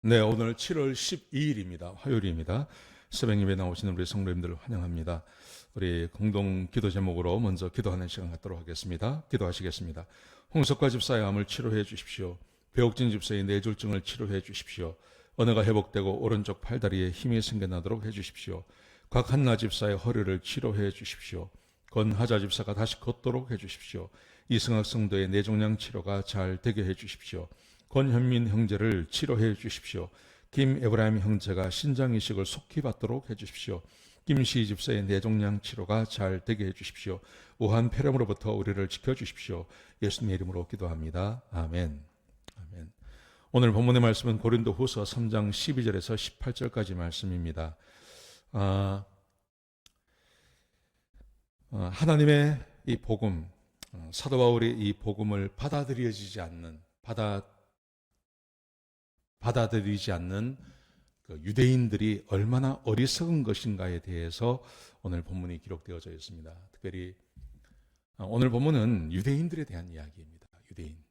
네, 오늘 7월 12일입니다. 화요일입니다. 새벽예배 나오시는 우리 성도님들을 환영합니다. 우리 공동 기도 제목으로 먼저 기도하는 시간 갖도록 하겠습니다. 기도하시겠습니다. 홍석과 집사의 암을 치료해 주십시오. 배옥진 집사의 뇌졸중을 치료해 주십시오. 언어가 회복되고 오른쪽 팔다리에 힘이 생겨나도록 해 주십시오. 곽한나 집사의 허리를 치료해 주십시오. 권하자 집사가 다시 걷도록 해 주십시오. 이승학 성도의 뇌종양 치료가 잘 되게 해 주십시오. 권현민 형제를 치료해 주십시오. 김에브라임 형제가 신장 이식을 속히 받도록 해 주십시오. 김시 집사의 뇌종양 치료가 잘 되게 해 주십시오. 우한 폐렴으로부터 우리를 지켜 주십시오. 예수님의 이름으로 기도합니다. 아멘. 아멘. 오늘 본문의 말씀은 고린도후서 3장 12절에서 18절까지 말씀입니다. 하나님의 이 복음, 사도 바울이 이 복음을 받아들이지 않는 그 유대인들이 얼마나 어리석은 것인가에 대해서 오늘 본문이 기록되어져 있습니다. 특별히 오늘 본문은 유대인들에 대한 이야기입니다. 유대인.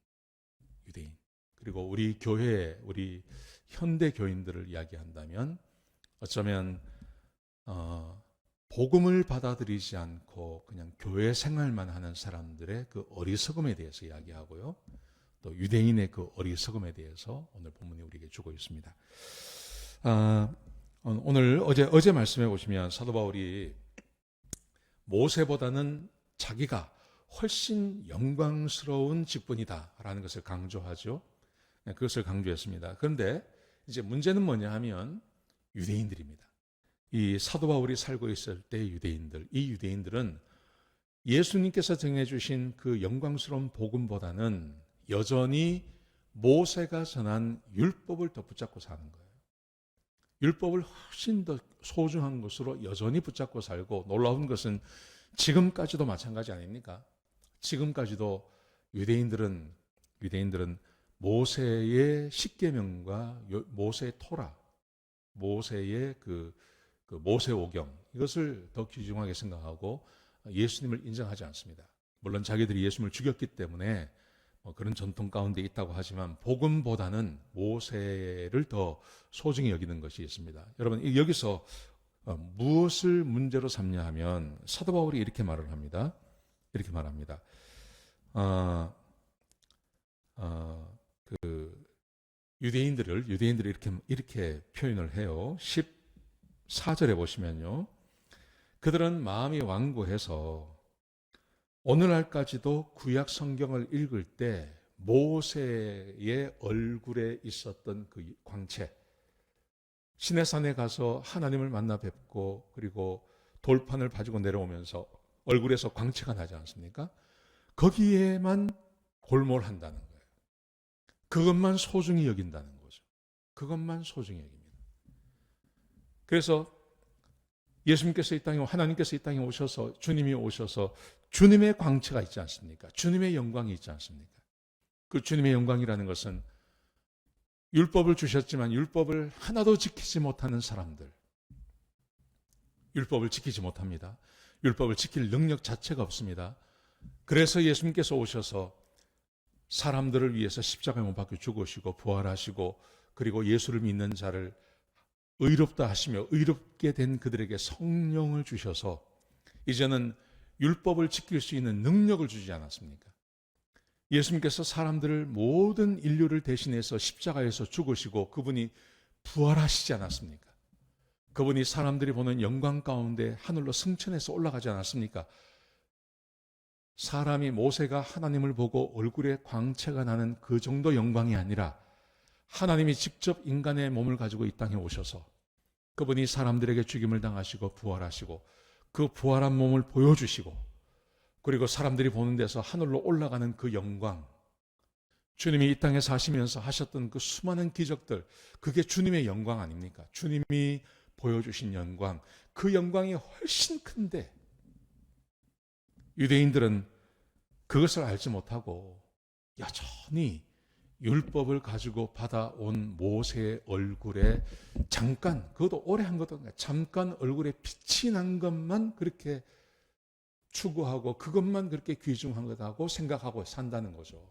그리고 우리 교회, 우리 현대 교인들을 이야기한다면 어쩌면 복음을 받아들이지 않고 그냥 교회 생활만 하는 사람들의 그 어리석음에 대해서 이야기하고요. 또 유대인의 그 어리석음에 대해서 오늘 본문이 우리에게 주고 있습니다. 오늘 어제 말씀해 보시면 사도 바울이 모세보다는 자기가 훨씬 영광스러운 직분이다라는 것을 강조하죠. 그것을 강조했습니다. 그런데 이제 문제는 뭐냐 하면 유대인들입니다. 이 사도 바울이 살고 있을 때 이 유대인들은 예수님께서 정해주신 그 영광스러운 복음보다는 여전히 모세가 전한 율법을 더 붙잡고 사는 거예요. 율법을 훨씬 더 소중한 것으로 여전히 붙잡고 살고, 놀라운 것은 지금까지도 마찬가지 아닙니까? 지금까지도 유대인들은 모세의 십계명과 모세의 토라, 모세의 그 모세오경, 이것을 더 귀중하게 생각하고 예수님을 인정하지 않습니다. 물론 자기들이 예수님을 죽였기 때문에 그런 전통 가운데 있다고 하지만 복음보다는 모세를 더 소중히 여기는 것이 있습니다. 여러분, 여기서 무엇을 문제로 삼냐 하면 사도 바울이 이렇게 말을 합니다. 이렇게 말합니다. 유대인들을 이렇게 표현을 해요. 14절에 보시면요. 그들은 마음이 완고해서 오늘날까지도 구약 성경을 읽을 때 모세의 얼굴에 있었던 그 광채, 시내산에 가서 하나님을 만나 뵙고 그리고 돌판을 가지고 내려오면서 얼굴에서 광채가 나지 않습니까? 거기에만 골몰한다는 거예요. 그것만 소중히 여긴다는 거죠. 그것만 소중히 여깁니다. 그래서 예수님께서 하나님께서 이 땅에 오셔서, 주님이 오셔서 주님의 광채가 있지 않습니까? 주님의 영광이 있지 않습니까? 그 주님의 영광이라는 것은 율법을 주셨지만 율법을 하나도 지키지 못하는 사람들, 율법을 지키지 못합니다. 율법을 지킬 능력 자체가 없습니다. 그래서 예수님께서 오셔서 사람들을 위해서 십자가에 못 박혀 죽으시고 부활하시고, 그리고 예수를 믿는 자를 의롭다 하시며 의롭게 된 그들에게 성령을 주셔서 이제는 율법을 지킬 수 있는 능력을 주지 않았습니까? 예수님께서 사람들을, 모든 인류를 대신해서 십자가에서 죽으시고 그분이 부활하시지 않았습니까? 그분이 사람들이 보는 영광 가운데 하늘로 승천해서 올라가지 않았습니까? 사람이, 모세가 하나님을 보고 얼굴에 광채가 나는 그 정도 영광이 아니라 하나님이 직접 인간의 몸을 가지고 이 땅에 오셔서 그분이 사람들에게 죽임을 당하시고 부활하시고 그 부활한 몸을 보여주시고, 그리고 사람들이 보는 데서 하늘로 올라가는 그 영광, 주님이 이 땅에 사시면서 하셨던 그 수많은 기적들, 그게 주님의 영광 아닙니까? 주님이 보여주신 영광, 그 영광이 훨씬 큰데 유대인들은 그것을 알지 못하고 여전히 율법을 가지고 받아온 모세의 얼굴에 잠깐, 그것도 오래 한 것도 아니라 잠깐 얼굴에 빛이 난 것만 그렇게 추구하고 그것만 그렇게 귀중한 거다고 생각하고 산다는 거죠.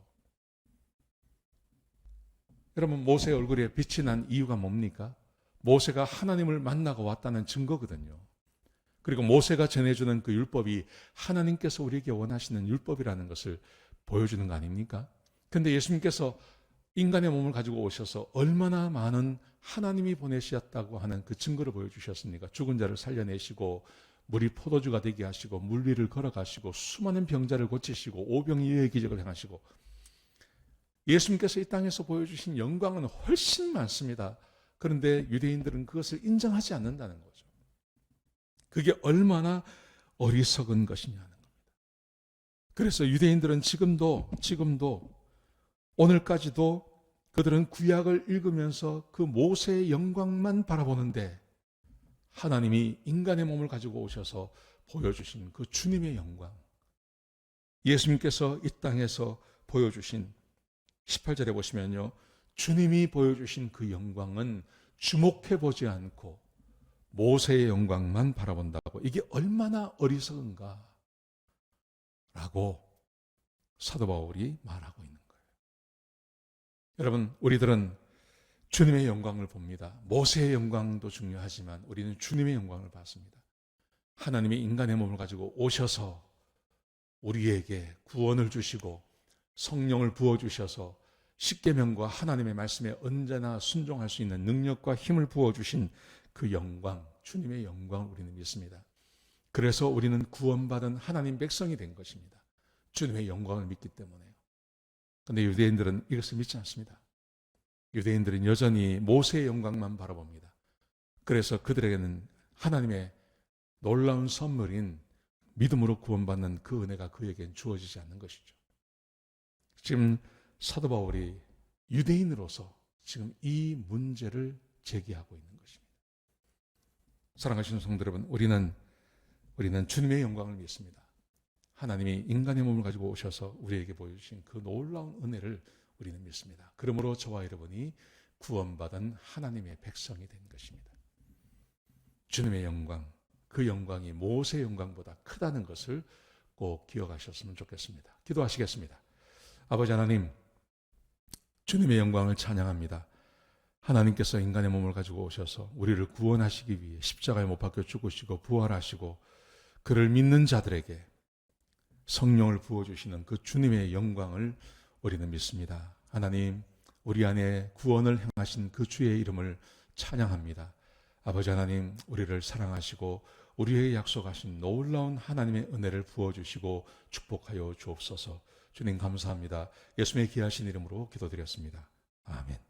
여러분, 모세의 얼굴에 빛이 난 이유가 뭡니까? 모세가 하나님을 만나고 왔다는 증거거든요. 그리고 모세가 전해주는 그 율법이 하나님께서 우리에게 원하시는 율법이라는 것을 보여주는 거 아닙니까? 근데 예수님께서 인간의 몸을 가지고 오셔서 얼마나 많은 하나님이 보내셨다고 하는 그 증거를 보여주셨습니까? 죽은 자를 살려내시고 물이 포도주가 되게 하시고 물 위를 걸어가시고 수많은 병자를 고치시고 오병이어의 기적을 행하시고 예수님께서 이 땅에서 보여주신 영광은 훨씬 많습니다. 그런데 유대인들은 그것을 인정하지 않는다는 거죠. 그게 얼마나 어리석은 것이냐는 겁니다. 그래서 유대인들은 지금도 오늘까지도 그들은 구약을 읽으면서 그 모세의 영광만 바라보는데 하나님이 인간의 몸을 가지고 오셔서 보여주신 그 주님의 영광, 예수님께서 이 땅에서 보여주신 18절에 보시면요, 주님이 보여주신 그 영광은 주목해보지 않고 모세의 영광만 바라본다고, 이게 얼마나 어리석은가 라고 사도 바울이 말하고 있는 거예요. 여러분, 우리들은 주님의 영광을 봅니다. 모세의 영광도 중요하지만 우리는 주님의 영광을 봤습니다. 하나님이 인간의 몸을 가지고 오셔서 우리에게 구원을 주시고 성령을 부어주셔서 십계명과 하나님의 말씀에 언제나 순종할 수 있는 능력과 힘을 부어주신 그 영광, 주님의 영광을 우리는 믿습니다. 그래서 우리는 구원받은 하나님 백성이 된 것입니다. 주님의 영광을 믿기 때문에요. 그런데 유대인들은 이것을 믿지 않습니다. 유대인들은 여전히 모세의 영광만 바라봅니다. 그래서 그들에게는 하나님의 놀라운 선물인 믿음으로 구원받는 그 은혜가 그에겐 주어지지 않는 것이죠. 지금 사도 바울이 유대인으로서 지금 이 문제를 제기하고 있는 것입니다. 사랑하시는 성도 여러분, 우리는 주님의 영광을 믿습니다. 하나님이 인간의 몸을 가지고 오셔서 우리에게 보여주신 그 놀라운 은혜를 우리는 믿습니다. 그러므로 저와 여러분이 구원받은 하나님의 백성이 된 것입니다. 주님의 영광, 그 영광이 모세의 영광보다 크다는 것을 꼭 기억하셨으면 좋겠습니다. 기도하시겠습니다. 아버지 하나님, 주님의 영광을 찬양합니다. 하나님께서 인간의 몸을 가지고 오셔서 우리를 구원하시기 위해 십자가에 못 박혀 죽으시고 부활하시고 그를 믿는 자들에게 성령을 부어주시는 그 주님의 영광을 우리는 믿습니다. 하나님, 우리 안에 구원을 행하신 그 주의 이름을 찬양합니다. 아버지 하나님, 우리를 사랑하시고 우리에게 약속하신 놀라운 하나님의 은혜를 부어주시고 축복하여 주옵소서. 주님 감사합니다. 예수님의 귀하신 이름으로 기도드렸습니다. 아멘.